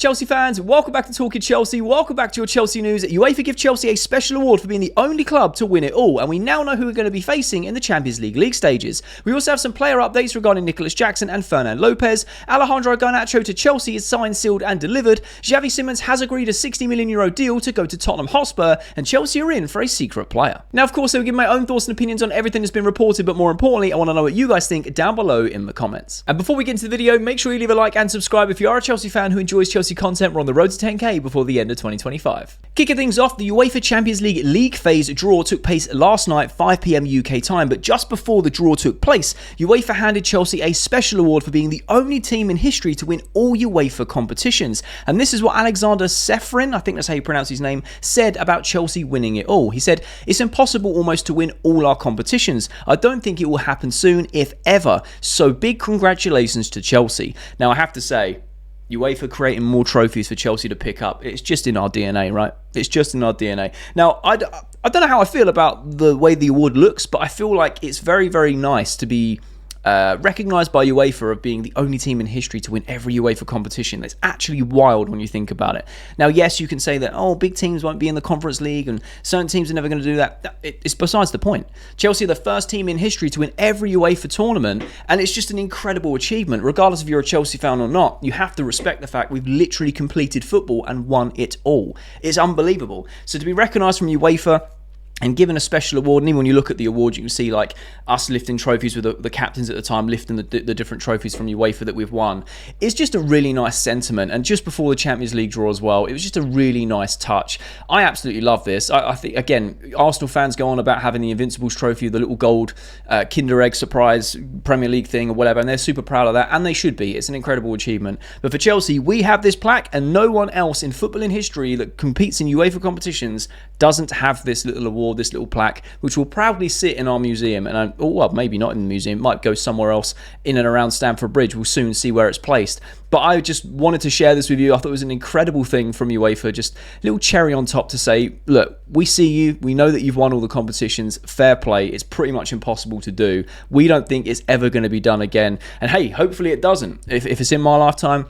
Chelsea fans, welcome back to Talking Chelsea, welcome back to your Chelsea news. UEFA give Chelsea a special award for being the only club to win it all, and we now know who we're going to be facing in the Champions League stages. We also have some player updates regarding Nicolas Jackson and Fermin Lopez. Alejandro Garnacho to Chelsea is signed, sealed and delivered. Xavi Simons has agreed a €60 million deal to go to Tottenham Hotspur, and Chelsea are in for a secret player. Now, of course, I will give my own thoughts and opinions on everything that's been reported, but more importantly, I want to know what you guys think down below in the comments. And before we get into the video, make sure you leave a like and subscribe if you are a Chelsea fan who enjoys Chelsea content. We're on the road to 10k before the end of 2025. Kicking things off, the UEFA Champions League phase draw took place last night, 5 PM UK time, but just before the draw took place, UEFA handed Chelsea a special award for being the only team in history to win all UEFA competitions. And this is what Alexander Seferin, I think that's how you pronounce his name, said about Chelsea winning it all. He said, "It's impossible almost to win all our competitions. I don't think it will happen soon, if ever. So big congratulations to Chelsea." Now, I have to say, UEFA creating more trophies for Chelsea to pick up, it's just in our DNA, right? It's just in our DNA. Now, I don't know how I feel about the way the award looks, but I feel like it's very, very nice to be recognised by UEFA of being the only team in history to win every UEFA competition. That's actually wild when you think about it. Now, yes, you can say that, oh, big teams won't be in the Conference League and certain teams are never going to do that. It's besides the point. Chelsea are the first team in history to win every UEFA tournament, and it's just an incredible achievement. Regardless if you're a Chelsea fan or not, you have to respect the fact we've literally completed football and won it all. It's unbelievable. So to be recognised from UEFA and given a special award, and even when you look at the award, you can see like us lifting trophies with the captains at the time, lifting the different trophies from UEFA that we've won. It's just a really nice sentiment. And just before the Champions League draw as well, it was just a really nice touch. I absolutely love this. I think, again, Arsenal fans go on about having the Invincibles trophy, the little gold Kinder Egg surprise Premier League thing or whatever, and they're super proud of that, and they should be. It's an incredible achievement. But for Chelsea, we have this plaque, and no one else in football in history that competes in UEFA competitions doesn't have this little award, this little plaque, which will proudly sit in our museum. And well, maybe not in the museum, it might go somewhere else in and around Stamford Bridge. We'll soon see where it's placed. But I just wanted to share this with you. I thought it was an incredible thing from UEFA, just a little cherry on top to say, look, we see you, we know that you've won all the competitions, fair play. It's pretty much impossible to do. We don't think it's ever going to be done again. And hey, hopefully it doesn't. If it's in my lifetime,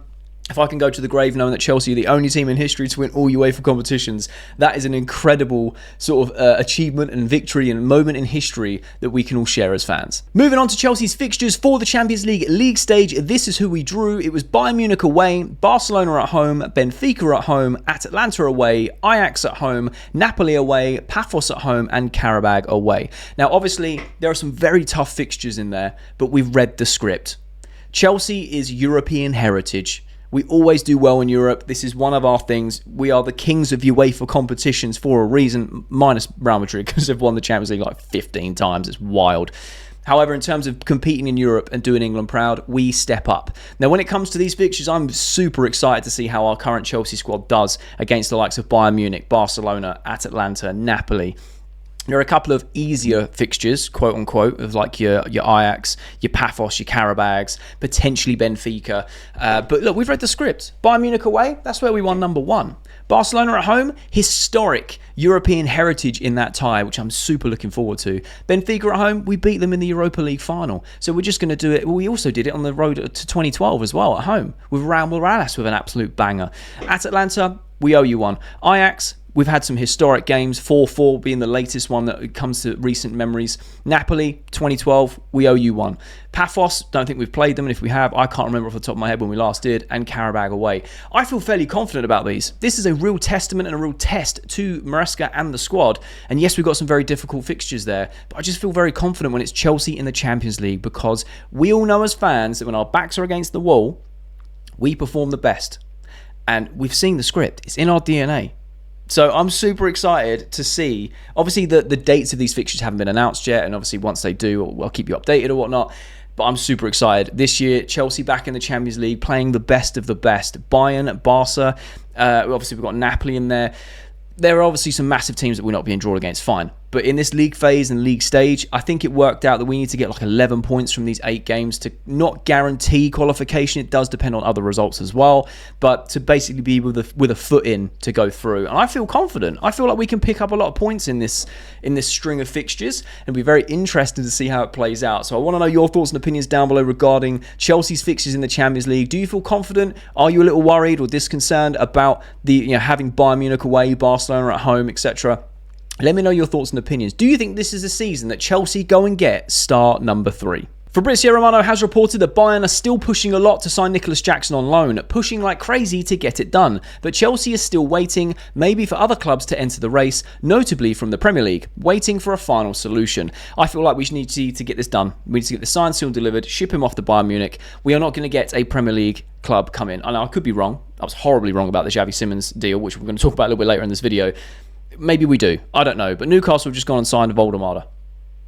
if I can go to the grave knowing that Chelsea are the only team in history to win all UEFA competitions, that is an incredible sort of achievement and victory and moment in history that we can all share as fans. Moving on to Chelsea's fixtures for the Champions League stage, this is who we drew. It was Bayern Munich away, Barcelona at home, Benfica at home, Atalanta away, Ajax at home, Napoli away, Paphos at home, and Qarabag away. Now, obviously, there are some very tough fixtures in there, but we've read the script. Chelsea is European heritage. We always do well in Europe. This is one of our things. We are the kings of UEFA competitions for a reason, minus Real Madrid, because they've won the Champions League like 15 times. It's wild. However, in terms of competing in Europe and doing England proud, we step up. Now, when it comes to these fixtures, I'm super excited to see how our current Chelsea squad does against the likes of Bayern Munich, Barcelona, Atalanta, Napoli. There are a couple of easier fixtures, quote unquote, of like your Ajax, your Paphos, your Qarabags, potentially Benfica. But look, we've read the script. Bayern Munich away, that's where we won number one. Barcelona at home, historic European heritage in that tie, which I'm super looking forward to. Benfica at home, we beat them in the Europa League final. So we're just going to do it. Well, we also did it on the road to 2012 as well, at home, with Real Morales with an absolute banger. At Atlanta, we owe you one. Ajax, we've had some historic games, 4-4 being the latest one that comes to recent memories. Napoli, 2012, we owe you one. Paphos, don't think we've played them, and if we have, I can't remember off the top of my head when we last did, and Qarabag away. I feel fairly confident about these. This is a real testament and a real test to Maresca and the squad, and yes, we've got some very difficult fixtures there, but I just feel very confident when it's Chelsea in the Champions League, because we all know as fans that when our backs are against the wall, we perform the best. And we've seen the script. It's in our DNA. So I'm super excited to see. Obviously, the dates of these fixtures haven't been announced yet, and obviously once they do, I'll keep you updated or whatnot. But I'm super excited. This year, Chelsea back in the Champions League, playing the best of the best. Bayern, Barca, obviously we've got Napoli in there. There are obviously some massive teams that we're not being drawn against, fine. But in this league phase and league stage, I think it worked out that we need to get like 11 points from these 8 games to not guarantee qualification. It does depend on other results as well, but to basically be with a foot in to go through. And I feel confident. I feel like we can pick up a lot of points in this string of fixtures, and be very interested to see how it plays out. So I want to know your thoughts and opinions down below regarding Chelsea's fixtures in the Champions League. Do you feel confident? Are you a little worried or disconcerted about the having Bayern Munich away, Barcelona at home, etc.? Let me know your thoughts and opinions. Do you think this is a season that Chelsea go and get star number 3? Fabrizio Romano has reported that Bayern are still pushing a lot to sign Nicolas Jackson on loan, pushing like crazy to get it done. But Chelsea is still waiting, maybe for other clubs to enter the race, notably from the Premier League, waiting for a final solution. I feel like we need to get this done. We need to get the signed, sealed, delivered, ship him off to Bayern Munich. We are not going to get a Premier League club come in. I could be wrong. I was horribly wrong about the Xavi Simons deal, which we're going to talk about a little bit later in this video. Maybe we do. I don't know. But Newcastle have just gone and signed Voldemar.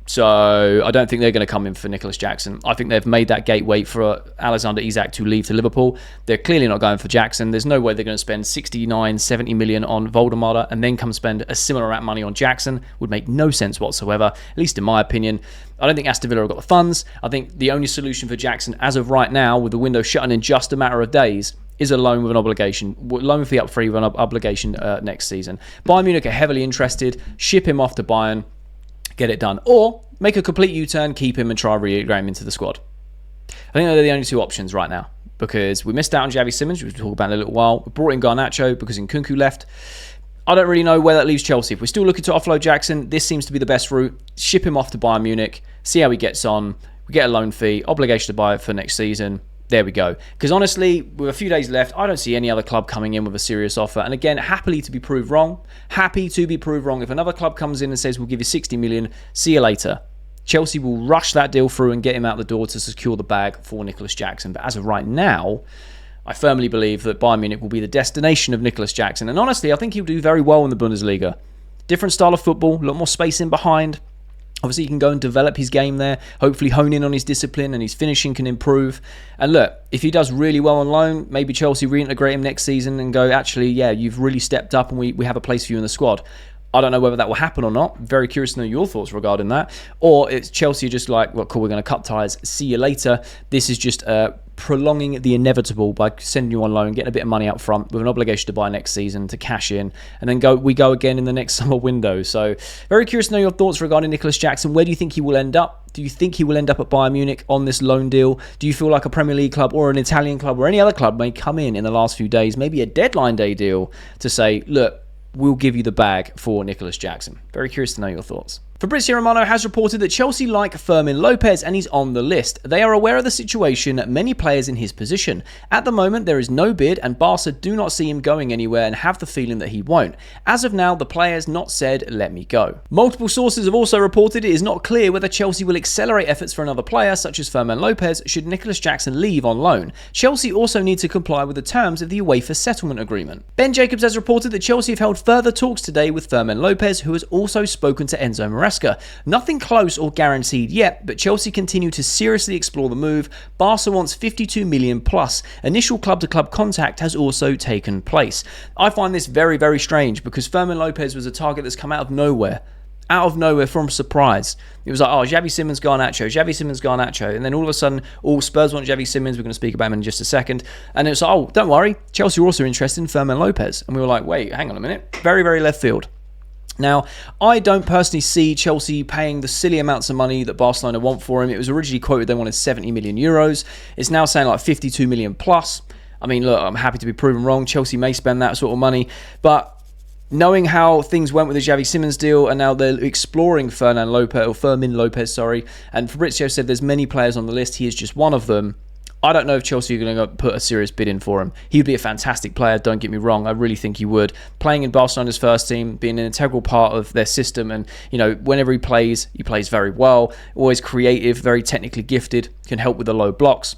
So I don't think they're going to come in for Nicolas Jackson. I think they've made that gateway for Alexander Isak to leave to Liverpool. They're clearly not going for Jackson. There's no way they're going to spend 69, 70 million on Voldemar and then come spend a similar amount of money on Jackson. Would make no sense whatsoever, at least in my opinion. I don't think Aston Villa have got the funds. I think the only solution for Jackson as of right now, with the window shutting in just a matter of days, is a loan with an obligation. Loan fee up free with an obligation next season. Bayern Munich are heavily interested. Ship him off to Bayern. Get it done. Or make a complete U-turn, keep him and try and reintegrate him into the squad. I think they're the only 2 options right now, because we missed out on Xavi Simons, which we'll talk about in a little while. We brought in Garnacho because Nkunku left. I don't really know where that leaves Chelsea. If we're still looking to offload Jackson, this seems to be the best route. Ship him off to Bayern Munich, see how he gets on. We get a loan fee, obligation to buy it for next season. There we go. Because honestly, with a few days left, I don't see any other club coming in with a serious offer. And again, happily to be proved wrong. Happy to be proved wrong. If another club comes in and says, we'll give you 60 million, see you later. Chelsea will rush that deal through and get him out the door to secure the bag for Nicolas Jackson. But as of right now, I firmly believe that Bayern Munich will be the destination of Nicolas Jackson. And honestly, I think he'll do very well in the Bundesliga. Different style of football, a lot more space in behind. Obviously, he can go and develop his game there, hopefully hone in on his discipline, and his finishing can improve. And look, if he does really well on loan, maybe Chelsea reintegrate him next season and go, actually, yeah, you've really stepped up and we have a place for you in the squad. I don't know whether that will happen or not. Very curious to know your thoughts regarding that. Or it's Chelsea just like, well, cool, we're going to cut ties. See you later. This is just prolonging the inevitable by sending you on loan, getting a bit of money up front with an obligation to buy next season to cash in, and then we go again in the next summer window. So very curious to know your thoughts regarding Nicolas Jackson. Where do you think he will end up? Do you think he will end up at Bayern Munich on this loan deal? Do you feel like a Premier League club or an Italian club or any other club may come in the last few days, maybe a deadline day deal to say, look, we'll give you the bag for Nicolas Jackson? Very curious to know your thoughts. Fabrizio Romano has reported that Chelsea like Fermin Lopez and he's on the list. They are aware of the situation, many players in his position. At the moment, there is no bid and Barca do not see him going anywhere and have the feeling that he won't. As of now, the player's not said, let me go. Multiple sources have also reported it is not clear whether Chelsea will accelerate efforts for another player, such as Fermin Lopez, should Nicolas Jackson leave on loan. Chelsea also need to comply with the terms of the UEFA settlement agreement. Ben Jacobs has reported that Chelsea have held further talks today with Fermin Lopez, who has also spoken to Enzo Maresca. Nothing close or guaranteed yet, but Chelsea continue to seriously explore the move. Barca wants 52 million plus. Initial club-to-club contact has also taken place. I find this very, very strange because Fermin Lopez was a target that's come out of nowhere. Out of nowhere from surprise. It was like, oh, Xavi Simons, Garnacho. And then all of a sudden, all Spurs want Xavi Simons. We're going to speak about him in just a second. And it's like, oh, don't worry. Chelsea are also interested in Fermin Lopez. And we were like, wait, hang on a minute. Very, very left field. Now, I don't personally see Chelsea paying the silly amounts of money that Barcelona want for him. It was originally quoted they wanted 70 million euros. It's now saying like 52 million plus. I mean, look, I'm happy to be proven wrong. Chelsea may spend that sort of money. But knowing how things went with the Xavi Simons deal, and now they're exploring Fermin Lopez, and Fabrizio said there's many players on the list. He is just one of them. I don't know if Chelsea are going to put a serious bid in for him. He would be a fantastic player, don't get me wrong. I really think he would. Playing in Barcelona's first team, being an integral part of their system, and whenever he plays very well. Always creative, very technically gifted, can help with the low blocks.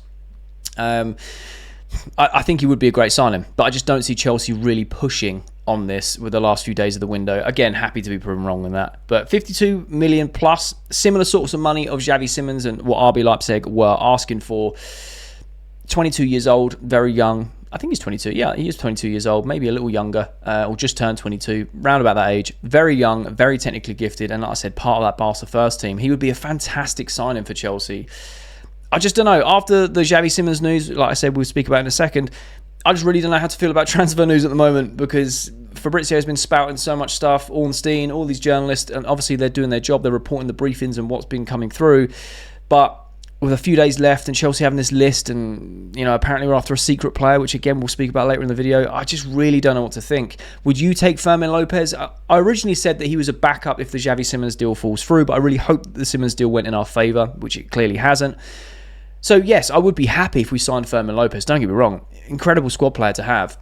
I think he would be a great signing, but I just don't see Chelsea really pushing on this with the last few days of the window. Again, happy to be proven wrong on that. But 52 million plus, similar sorts of money of Xavi Simons and what RB Leipzig were asking for. 22 years old, very young. I think he's 22. Yeah, he is 22 years old, maybe a little younger, or just turned 22, round about that age. Very young, very technically gifted, and like I said, part of that Barca first team. He would be a fantastic signing for Chelsea. I just don't know. After the Xavi Simons news, like I said, we'll speak about in a second, I just really don't know how to feel about transfer news at the moment, because Fabrizio has been spouting so much stuff, Ornstein, all these journalists, and obviously they're doing their job. They're reporting the briefings and what's been coming through. But with a few days left and Chelsea having this list, and apparently we're after a secret player, which again we'll speak about later in the video, I just really don't know what to think. Would you take Fermin Lopez? I originally said that he was a backup if the Xavi Simons deal falls through, but I really hope that the Simons deal went in our favour, which it clearly hasn't. So yes, I would be happy if we signed Fermin Lopez. Don't get me wrong, incredible squad player to have.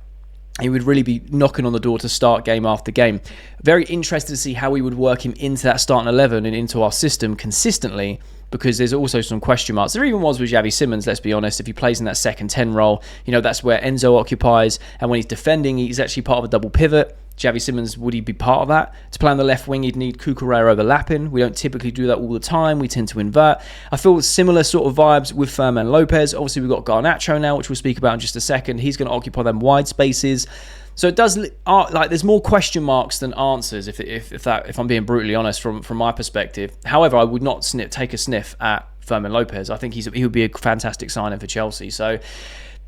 He would really be knocking on the door to start game after game. Very interested to see how we would work him into that starting 11 and into our system consistently, because there's also some question marks. There even was with Xavi Simons, let's be honest. If he plays in that second 10 role, that's where Enzo occupies. And when he's defending, he's actually part of a double pivot. Xavi Simons, would he be part of that? To play on the left wing, he'd need Cucurella overlapping. We don't typically do that all the time. We tend to invert. I feel similar sort of vibes with Fermin Lopez. Obviously, we've got Garnacho now, which we'll speak about in just a second. He's going to occupy them wide spaces. So it does, there's more question marks than answers, if I'm being brutally honest from my perspective. However, I would not take a sniff at Fermin Lopez. I think he would be a fantastic signing for Chelsea. So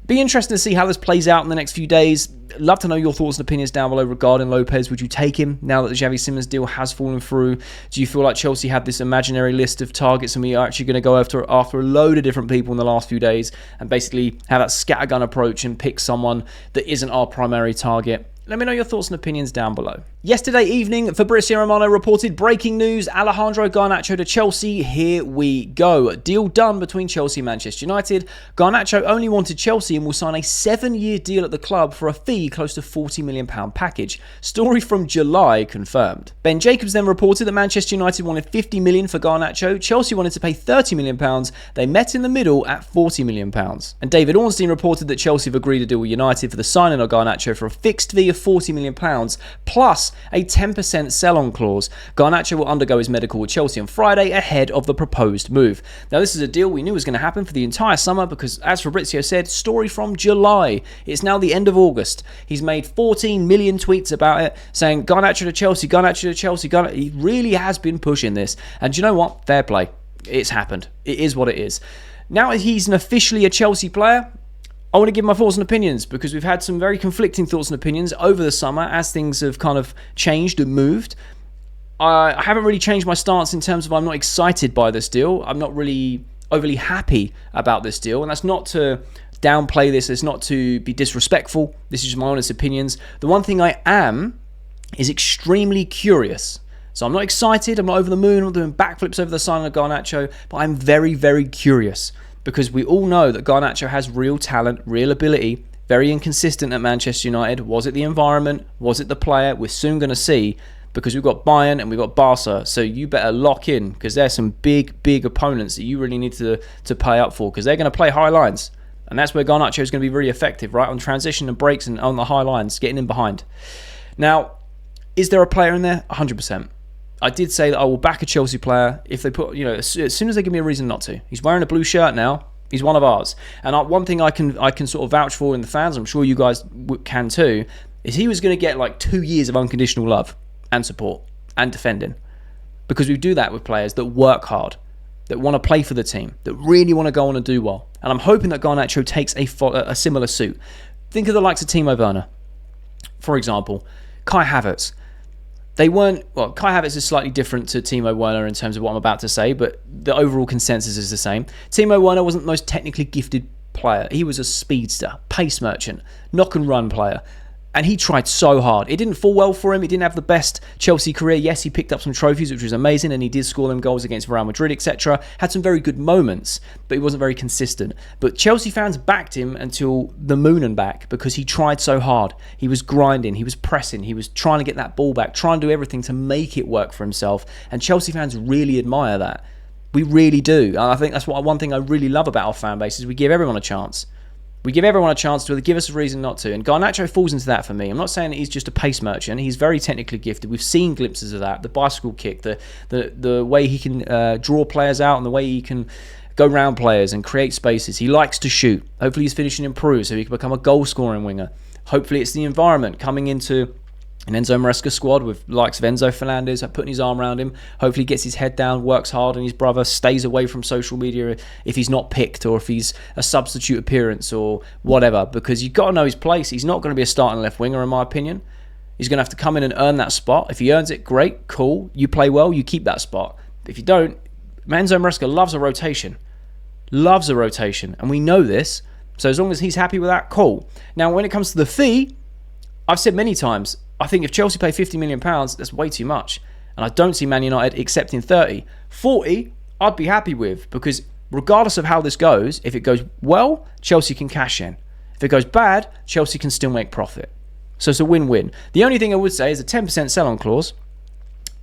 be interested to see how this plays out in the next few days. Love to know your thoughts and opinions down below regarding Lopez. Would you take him now that the Xavi Simons deal has fallen through? Do you feel like Chelsea have this imaginary list of targets and we are actually going to go after a load of different people in the last few days and basically have that scattergun approach and pick someone that isn't our primary target? Let me know your thoughts and opinions down below. Yesterday evening, Fabrizio Romano reported breaking news: Alejandro Garnacho to Chelsea. Here we go. Deal done between Chelsea and Manchester United. Garnacho only wanted Chelsea and will sign a 7-year deal at the club for a fee close to £40 million package. Story from July confirmed. Ben Jacobs then reported that Manchester United wanted £50 million for Garnacho. Chelsea wanted to pay £30 million. They met in the middle at £40 million. And David Ornstein reported that Chelsea have agreed to deal with United for the signing of Garnacho for a fixed fee of £40 million plus a 10% sell-on clause. Garnacho will undergo his medical with Chelsea on Friday ahead of the proposed move. Now, this is a deal we knew was going to happen for the entire summer because, as Fabrizio said, story from July. It's now the end of August. He's made 14 million tweets about it, saying Garnacho to Chelsea, Garnacho to Chelsea, Garnacho. He really has been pushing this. And do you know what? Fair play. It's happened. It is what it is. Now he's officially a Chelsea player, I want to give my thoughts and opinions because we've had some very conflicting thoughts and opinions over the summer as things have kind of changed and moved. I haven't really changed my stance in terms of I'm not excited by this deal. I'm not really overly happy about this deal, and that's not to downplay this. It's not to be disrespectful. This is just my honest opinions. The one thing I am is extremely curious. So I'm not excited. I'm not over the moon. I'm not doing backflips over the signing of Garnacho, but I'm very, very curious. Because we all know that Garnacho has real talent, real ability, very inconsistent at Manchester United. Was it the environment? Was it the player? We're soon going to see because we've got Bayern and we've got Barca. So you better lock in because there's some big, big opponents that you really need to pay up for because they're going to play high lines. And that's where Garnacho is going to be really effective, right? On transition and breaks and on the high lines, getting in behind. Now, is there a player in there? 100%. I did say that I will back a Chelsea player if they put, as soon as they give me a reason not to. He's wearing a blue shirt now. He's one of ours. And one thing I can sort of vouch for in the fans, I'm sure you guys can too, is he was going to get like 2 years of unconditional love and support and defending. Because we do that with players that work hard, that want to play for the team, that really want to go on and do well. And I'm hoping that Garnacho takes a similar suit. Think of the likes of Timo Werner, for example, Kai Havertz. Kai Havertz is slightly different to Timo Werner in terms of what I'm about to say, but the overall consensus is the same. Timo Werner wasn't the most technically gifted player. He was a speedster, pace merchant, knock and run player. And he tried so hard. It didn't fall well for him. He didn't have the best Chelsea career. Yes, he picked up some trophies, which was amazing, and he did score them goals against Real Madrid, etc. Had some very good moments, but he wasn't very consistent. But Chelsea fans backed him until the moon and back because he tried so hard. He was grinding, he was pressing, he was trying to get that ball back, trying to do everything to make it work for himself. And Chelsea fans really admire that. We really do. And I think that's one thing I really love about our fan base is we give everyone a chance. We give everyone a chance to give us a reason not to. And Garnacho falls into that for me. I'm not saying that he's just a pace merchant. He's very technically gifted. We've seen glimpses of that. The bicycle kick, the way he can draw players out and the way he can go round players and create spaces. He likes to shoot. Hopefully his finishing improves so he can become a goal-scoring winger. Hopefully it's the environment coming into an Enzo Maresca squad with likes of Enzo Fernandez putting his arm around him. Hopefully he gets his head down, works hard on his brother, stays away from social media if he's not picked or if he's a substitute appearance or whatever, because you've got to know his place. He's not going to be a starting left winger, in my opinion. He's going to have to come in and earn that spot. If he earns it, great, cool. You play well, you keep that spot. If you don't, Enzo Maresca loves a rotation. Loves a rotation. And we know this. So as long as he's happy with that, cool. Now, when it comes to the fee, I've said many times, I think if Chelsea pay £50 million, that's way too much. And I don't see Man United accepting 30. 40, I'd be happy with, because regardless of how this goes, if it goes well, Chelsea can cash in. If it goes bad, Chelsea can still make profit. So it's a win-win. The only thing I would say is a 10% sell-on clause.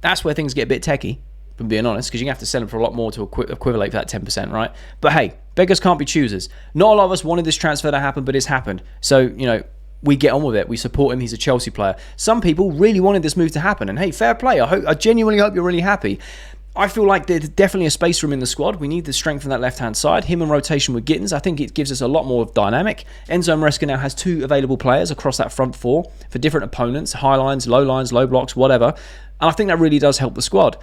That's where things get a bit techie, if I'm being honest, because you're going to have to sell them for a lot more to equivalent for that 10%, right? But hey, beggars can't be choosers. Not a lot of us wanted this transfer to happen, but it's happened. So, we get on with it. We support him. He's a Chelsea player. Some people really wanted this move to happen. And hey, fair play. I genuinely hope you're really happy. I feel like there's definitely a space for him in the squad. We need the strength on that left-hand side. Him in rotation with Gittins, I think it gives us a lot more dynamic. Enzo Maresca now has 2 available players across that front 4 for different opponents, high lines, low blocks, whatever. And I think that really does help the squad.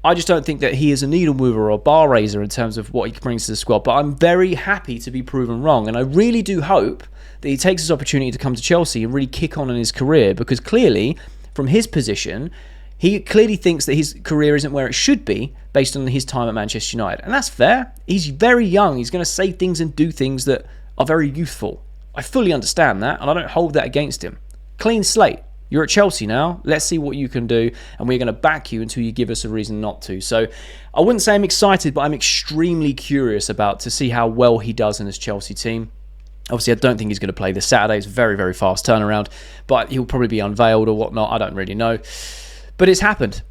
I just don't think that he is a needle mover or a bar raiser in terms of what he brings to the squad. But I'm very happy to be proven wrong. And I really do hope that he takes this opportunity to come to Chelsea and really kick on in his career, because clearly, from his position, he clearly thinks that his career isn't where it should be based on his time at Manchester United. And that's fair. He's very young. He's going to say things and do things that are very youthful. I fully understand that, and I don't hold that against him. Clean slate. You're at Chelsea now. Let's see what you can do, and we're going to back you until you give us a reason not to. So I wouldn't say I'm excited, but I'm extremely curious to see how well he does in this Chelsea team. Obviously, I don't think he's going to play this Saturday. It's a very, very fast turnaround, but he'll probably be unveiled or whatnot. I don't really know. But it's happened.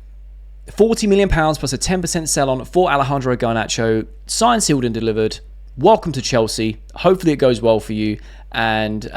£40 million plus a 10% sell-on for Alejandro Garnacho. Signed, sealed and delivered. Welcome to Chelsea. Hopefully it goes well for you. And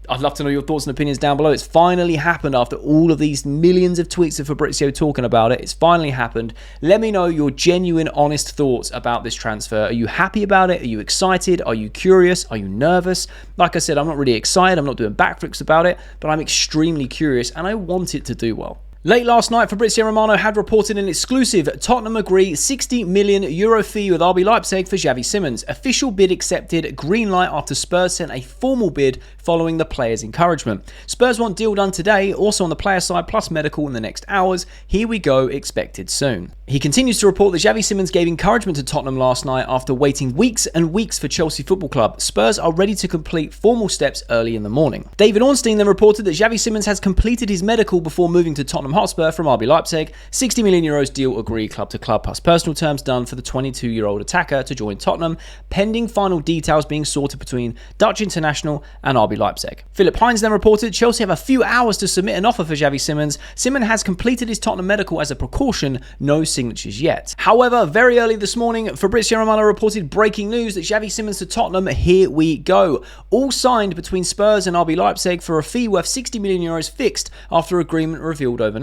I'd love to know your thoughts and opinions down below. It's finally happened after all of these millions of tweets of Fabrizio talking about it. It's finally happened. Let me know your genuine, honest thoughts about this transfer. Are you happy about it? Are you excited? Are you curious? Are you nervous? Like I said, I'm not really excited. I'm not doing backflips about it, but I'm extremely curious and I want it to do well. Late last night, Fabrizio Romano had reported an exclusive Tottenham agree €60 million fee with RB Leipzig for Xavi Simons. Official bid accepted, green light after Spurs sent a formal bid following the player's encouragement. Spurs want deal done today, also on the player side, plus medical in the next hours. Here we go, expected soon. He continues to report that Xavi Simons gave encouragement to Tottenham last night after waiting weeks and weeks for Chelsea Football Club. Spurs are ready to complete formal steps early in the morning. David Ornstein then reported that Xavi Simons has completed his medical before moving to Tottenham Hotspur from RB Leipzig. €60 million deal agreed club to club, plus personal terms done for the 22-year-old attacker to join Tottenham, pending final details being sorted between Dutch international and RB Leipzig. Philip Hines then reported Chelsea have a few hours to submit an offer for Xavi Simons. Simons has completed his Tottenham medical as a precaution, no signatures yet. However, very early this morning, Fabrizio Romano reported breaking news that Xavi Simons to Tottenham. Here we go. All signed between Spurs and RB Leipzig for a fee worth €60 million fixed after agreement revealed overnight.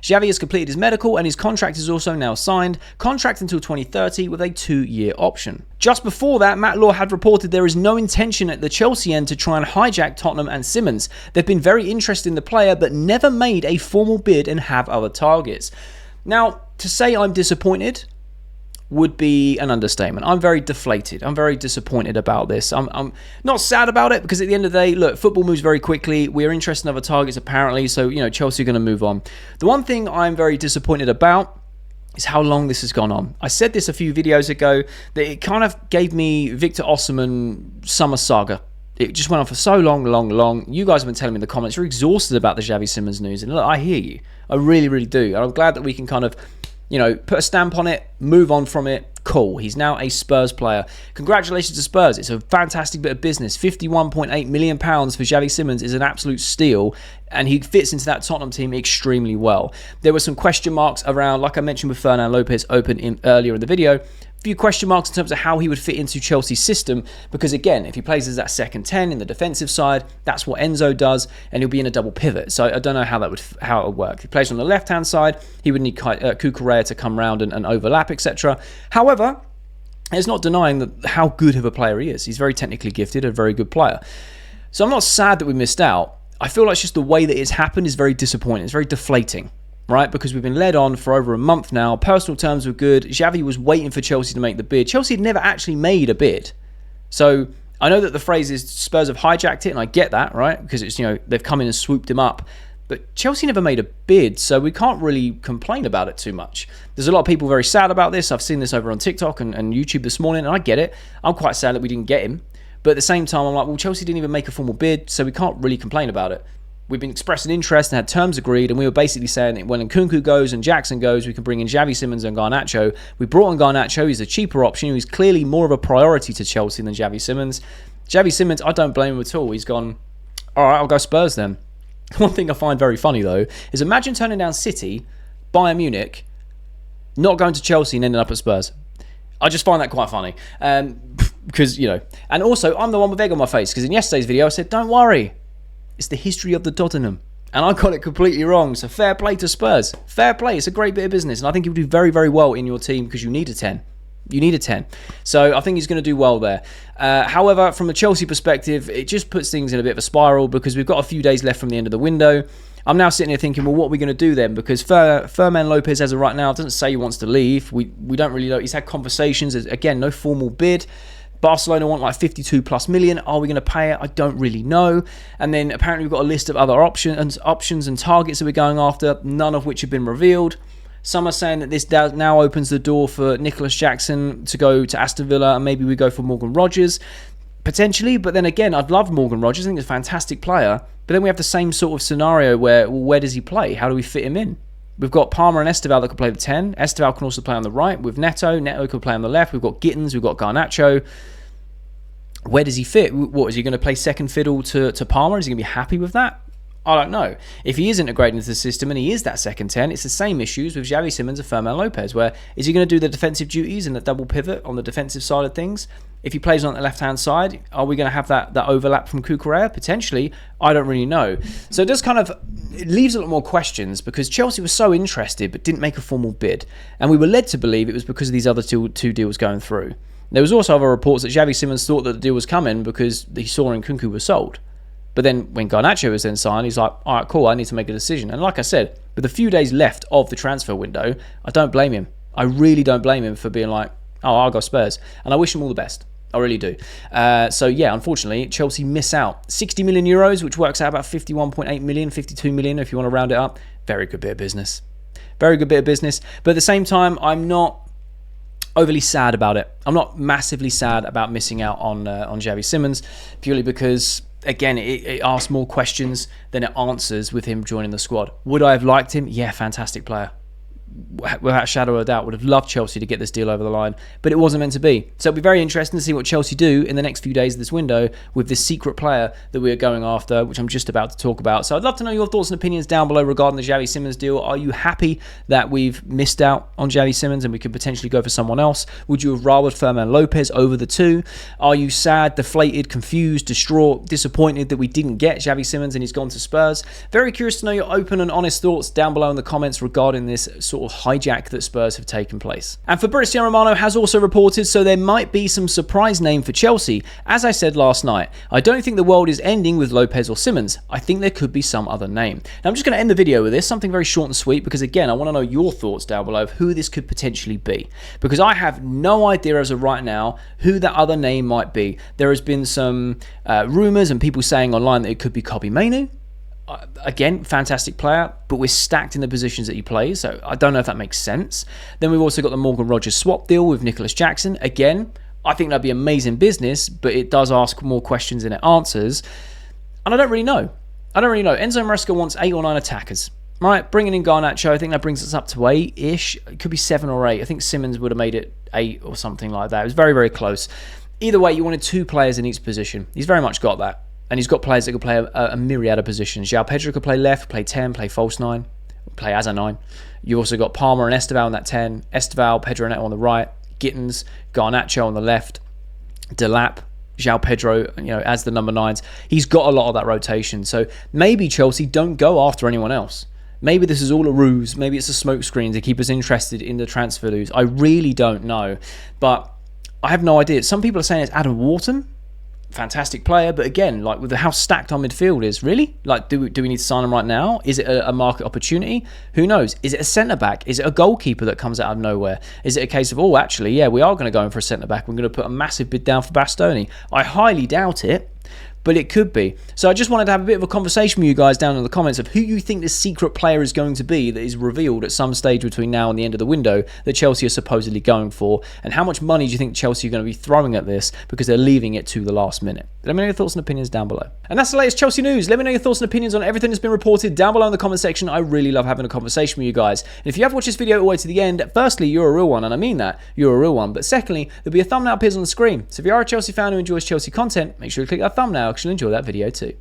Xavi has completed his medical and his contract is also now signed. Contract until 2030 with a 2-year option. Just before that, Matt Law had reported there is no intention at the Chelsea end to try and hijack Tottenham and Simons. They've been very interested in the player but never made a formal bid and have other targets. Now, to say I'm disappointed would be an understatement. I'm very deflated. I'm very disappointed about this. I'm not sad about it because at the end of the day, look, football moves very quickly. We're interested in other targets apparently, so Chelsea are going to move on. The one thing I'm very disappointed about is how long this has gone on. I said this a few videos ago that it kind of gave me Victor Osimhen summer saga. It just went on for so long. You guys have been telling me in the comments you're exhausted about the Xavi Simons news, and look, I hear you. I really, really do. And I'm glad that we can kind of put a stamp on it, move on from it. Cool. He's now a Spurs player. Congratulations to Spurs. It's a fantastic bit of business. £51.8 million for Xavi Simons is an absolute steal, and he fits into that Tottenham team extremely well. There were some question marks around, like I mentioned with Fermin Lopez earlier in the video, a few question marks in terms of how he would fit into Chelsea's system, because again, if he plays as that second 10 in the defensive side, that's what Enzo does, and he'll be in a double pivot. So I don't know how it would work. If he plays on the left-hand side, he would need Cucurella to come round and overlap, etc. However, It's not denying that how good of a player he is. He's very technically gifted, a very good player. So I'm not sad that we missed out. I feel like it's just the way that it's happened is very disappointing. It's very deflating, right? Because we've been led on for over a month now. Personal terms were good. Xavi was waiting for Chelsea to make the bid. Chelsea had never actually made a bid. So I know that the phrase is Spurs have hijacked it, and I get that, right? Because it's, they've come in and swooped him up. But Chelsea never made a bid, so we can't really complain about it too much. There's a lot of people very sad about this. I've seen this over on TikTok and YouTube this morning, and I get it. I'm quite sad that we didn't get him. But at the same time, I'm like, well, Chelsea didn't even make a formal bid, so we can't really complain about it. We've been expressing interest and had terms agreed, and we were basically saying that when Nkunku goes and Jackson goes, we can bring in Xavi Simons and Garnacho. We brought in Garnacho. He's a cheaper option. He's clearly more of a priority to Chelsea than Xavi Simons. Xavi Simons, I don't blame him at all. He's gone, all right, I'll go Spurs then. One thing I find very funny, though, is imagine turning down City, Bayern Munich, not going to Chelsea and ending up at Spurs. I just find that quite funny. Because, and also, I'm the one with egg on my face, because in yesterday's video, I said, don't worry. It's the history of the Tottenham. And I got it completely wrong. So fair play to Spurs. Fair play. It's a great bit of business. And I think he would do very, very well in your team because you need a 10. You need a 10. So I think he's going to do well there. However, from a Chelsea perspective, it just puts things in a bit of a spiral because we've got a few days left from the end of the window. I'm now sitting here thinking, well, what are we going to do then? Because Fermin Lopez, as of right now, doesn't say he wants to leave. We don't really know. He's had conversations. Again, no formal bid. Barcelona want like 52 plus million. Are we going to pay it? I don't really know. And then apparently we've got a list of other options and targets that we're going after, none of which have been revealed. Some are saying that this now opens the door for Nicolas Jackson to go to Aston Villa, and maybe we go for Morgan Rogers, potentially. But then again, I'd love Morgan Rogers. I think he's a fantastic player. But then we have the same sort of scenario where does he play? How do we fit him in? We've got Palmer and Esteval that can play the 10. Esteval can also play on the right with Neto. Neto can play on the left. We've got Gittins. We've got Garnacho. Where does he fit? What, is he going to play second fiddle to Palmer? Is he going to be happy with that? I don't know. If he is integrated into the system and he is that second 10, it's the same issues with Xavi Simons and Fermin Lopez, where is he going to do the defensive duties and the double pivot on the defensive side of things? If he plays on the left-hand side, are we going to have that overlap from Cucurella? Potentially. I don't really know. So it leaves a lot more questions because Chelsea was so interested but didn't make a formal bid. And we were led to believe it was because of these other two deals going through. There was also other reports that Xavi Simons thought that the deal was coming because he saw Nkunku was sold. But then when Garnacho was then signed, he's like, all right, cool, I need to make a decision. And like I said, with a few days left of the transfer window, I don't blame him. I really don't blame him for being like, oh, I'll go Spurs. And I wish him all the best. I really do. So yeah, unfortunately, Chelsea miss out. 60 million euros, which works out about 51.8 million, 52 million if you want to round it up. Very good bit of business. Very good bit of business. But at the same time, I'm not overly sad about it. I'm not massively sad about missing out on Xavi Simons, purely because, again, it asks more questions than it answers with him joining the squad. Would I have liked him? Yeah, fantastic player. Without a shadow of a doubt, would have loved Chelsea to get this deal over the line, but it wasn't meant to be. So it'll be very interesting to see what Chelsea do in the next few days of this window with this secret player that we are going after, which I'm just about to talk about. So I'd love to know your thoughts and opinions down below regarding the Xavi Simons deal. Are you happy that we've missed out on Xavi Simons and we could potentially go for someone else? Would you have rathered Fermin Lopez over the two? Are you sad, deflated, confused, distraught, disappointed that we didn't get Xavi Simons and he's gone to Spurs? Very curious to know your open and honest thoughts down below in the comments regarding this sort of hijack that Spurs have taken place. And Fabrizio Romano has also reported, so there might be some surprise name for Chelsea. As I said last night, I don't think the world is ending with Lopez or Simons. I think there could be some other name. Now I'm just going to end the video with this, something very short and sweet, because again, I want to know your thoughts down below of who this could potentially be. Because I have no idea as of right now who that other name might be. There has been some rumours and people saying online that it could be Kobbie Mainoo. Again, fantastic player, but we're stacked in the positions that he plays, so I don't know if that makes sense. Then we've also got the Morgan Rogers swap deal with Nicolas Jackson. Again, I think that'd be amazing business, but it does ask more questions than it answers. And I don't really know. Enzo Maresca wants 8 or 9 attackers. Right, bringing in Garnacho, I think that brings us up to 8-ish. It could be 7 or 8. I think Simons would have made it 8 or something like that. It was very, very close. Either way, you wanted 2 players in each position. He's very much got that. And he's got players that could play a myriad of positions. João Pedro could play left, play 10, play false 9, play as a 9. You've also got Palmer and Esteval on that 10. Esteval, Pedro Neto on the right. Gittins, Garnacho on the left. Delap, João Pedro, as the number 9s. He's got a lot of that rotation. So maybe Chelsea don't go after anyone else. Maybe this is all a ruse. Maybe it's a smokescreen to keep us interested in the transfer news. I really don't know. But I have no idea. Some people are saying it's Adam Wharton. Fantastic player, but again, like with how stacked our midfield is, really? Like, do we need to sign him right now? Is it a market opportunity? Who knows? Is it a centre-back? Is it a goalkeeper that comes out of nowhere? Is it a case of, oh, actually, yeah, we are going to go in for a centre-back. We're going to put a massive bid down for Bastoni. I highly doubt it, but it could be. So I just wanted to have a bit of a conversation with you guys down in the comments of who you think this secret player is going to be that is revealed at some stage between now and the end of the window that Chelsea are supposedly going for, and how much money do you think Chelsea are going to be throwing at this because they're leaving it to the last minute. Let me know your thoughts and opinions down below. And that's the latest Chelsea news. Let me know your thoughts and opinions on everything that's been reported down below in the comment section. I really love having a conversation with you guys. And if you have watched this video all the way to the end, firstly, you're a real one, and I mean that, you're a real one. But secondly, there'll be a thumbnail appears on the screen. So if you are a Chelsea fan who enjoys Chelsea content, make sure you click that thumbnail because you'll enjoy that video too.